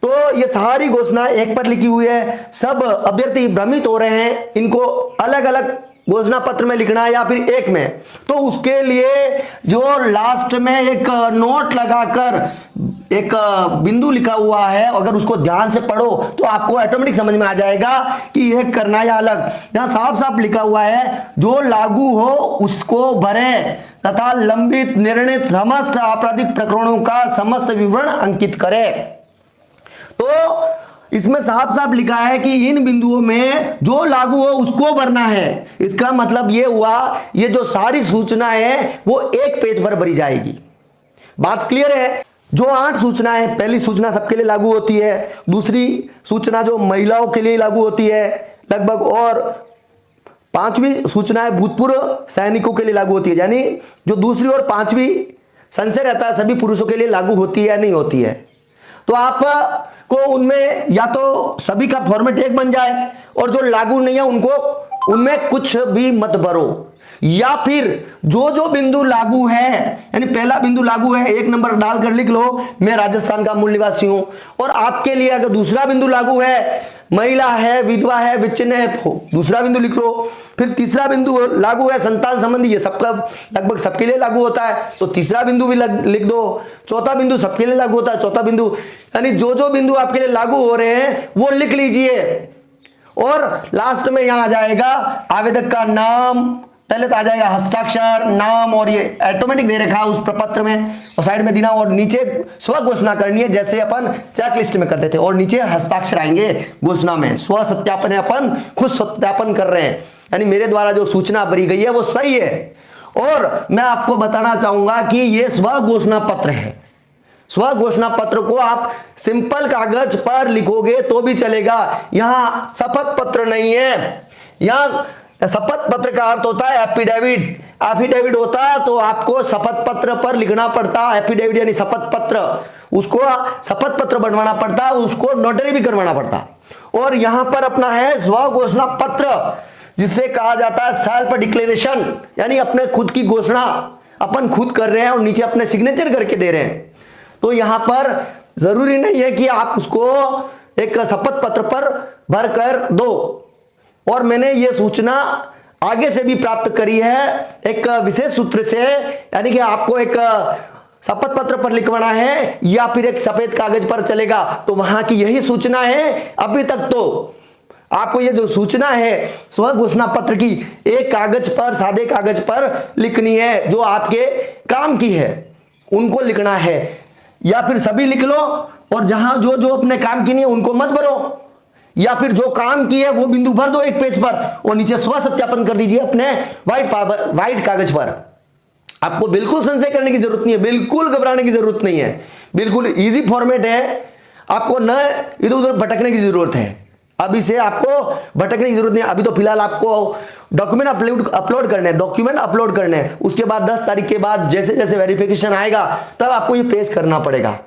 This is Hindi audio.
तो ये सारी घोषणा एक पर लिखी हुई है, सब अभ्यर्थी भ्रमित हो रहे हैं, इनको अलग अलग घोषणा पत्र में लिखना है या फिर एक में। तो उसके लिए जो लास्ट में एक नोट लगाकर एक बिंदु लिखा हुआ है, अगर उसको ध्यान से पढ़ो तो आपको ऑटोमेटिक समझ में आ जाएगा कि यह करना या अलग। यहां साफ साफ लिखा हुआ है, जो लागू हो उसको भरे तथा लंबित निर्णित समस्त आपराधिक प्रकरणों का समस्त विवरण अंकित करे। तो इसमें साफ साफ लिखा है कि इन बिंदुओं में जो लागू हो उसको भरना है। इसका मतलब ये हुआ, ये जो सारी सूचना है वो एक पेज पर भरी जाएगी। बात क्लियर है? जो 8 सूचनाएं, पहली सूचना सबके लिए लागू होती है, दूसरी सूचना जो महिलाओं के लिए लागू होती है लगभग, और 5वीं सूचना भूतपूर्व सैनिकों के लिए लागू होती है। यानी जो दूसरी और 5वीं संशय रहता है सभी पुरुषों के लिए लागू होती है या नहीं होती है। तो आप को उनमें या तो सभी का फॉर्मेट एक बन जाए, और जो लागू नहीं है उनको उनमें कुछ भी मत भरो, या फिर जो जो बिंदु लागू है, यानी पहला बिंदु लागू है 1 नंबर डालकर लिख लो, मैं राजस्थान का मूल निवासी हूं। और आपके लिए अगर दूसरा बिंदु लागू है, महिला है, विधवा है, विच्छिन्न है, तो दूसरा बिंदु लिख लो। फिर तीसरा बिंदु लागू है संतान संबंधी, ये सबका लगभग सबके लिए लागू होता है, तो तीसरा बिंदु भी लिख दो। चौथा बिंदु सबके लिए लागू होता है, चौथा बिंदु, यानी जो जो बिंदु आपके लिए लागू हो रहे हैं वो लिख लीजिए। और लास्ट में यहां आ जाएगा आवेदक का नाम, पहले तो आ जाएगा हस्ताक्षर, नाम, और ये ऑटोमेटिक दे रखा है उस प्रपत्र में, और साइड में देना, और नीचे स्व घोषणा करनी है जैसे अपन चेक लिस्ट में करते थे, और नीचे हस्ताक्षर आएंगे घोषणा में। स्व सत्यापन है, अपन खुद सत्यापन कर रहे हैं, यानी मेरे द्वारा जो सूचना भरी गई है वो सही है। और मैं आपको बताना चाहूंगा कि ये स्व घोषणा पत्र है। स्व घोषणा पत्र को आप सिंपल कागज पर लिखोगे तो भी चलेगा, यहां शपथ पत्र नहीं है। यहां शपथ पत्र का अर्थ होता है एफिडेविट, एफिडेविट होता है तो आपको शपथ पत्र पर लिखना पड़ता है, एफिडेविट यानी शपथ पत्र, उसको शपथ पत्र बनवाना पड़ता है, उसको नोटरी भी करवाना पड़ता। और यहां पर अपना है स्व घोषणा पत्र, जिसे कहा जाता है सेल्फ डिक्लेरेशन, यानी अपने खुद की घोषणा अपन खुद कर रहे हैं और नीचे अपने सिग्नेचर करके दे रहे हैं। तो यहां पर जरूरी नहीं है कि आप उसको एक शपथ पत्र पर भर कर दो। और मैंने ये सूचना आगे से भी प्राप्त करी है एक विशेष सूत्र से, यानी कि आपको एक शपथ पत्र पर लिखवाना है या फिर एक सफेद कागज पर चलेगा, तो वहां की यही सूचना है। अभी तक तो आपको ये जो सूचना है स्व घोषणा पत्र की, एक कागज पर, सादे कागज पर लिखनी है, जो आपके काम की है उनको लिखना है, या फिर सभी लिख लो, और जहां जो जो अपने काम की नहीं है उनको मत भरो, या फिर जो काम की है वो बिंदु भर दो एक पेज पर, और नीचे स्व सत्यापन कर दीजिए अपने व्हाइट कागज पर। आपको बिल्कुल संशय करने की जरूरत नहीं है, बिल्कुल घबराने की जरूरत नहीं है, बिल्कुल इजी फॉर्मेट है। आपको न इधर उधर भटकने की जरूरत है, अभी से आपको भटकने की जरूरत नहीं है। अभी तो फिलहाल आपको डॉक्यूमेंट अपलोड करने हैं, उसके बाद 10 तारीख के बाद जैसे जैसे वेरिफिकेशन आएगा तब आपको ये पेश करना पड़ेगा।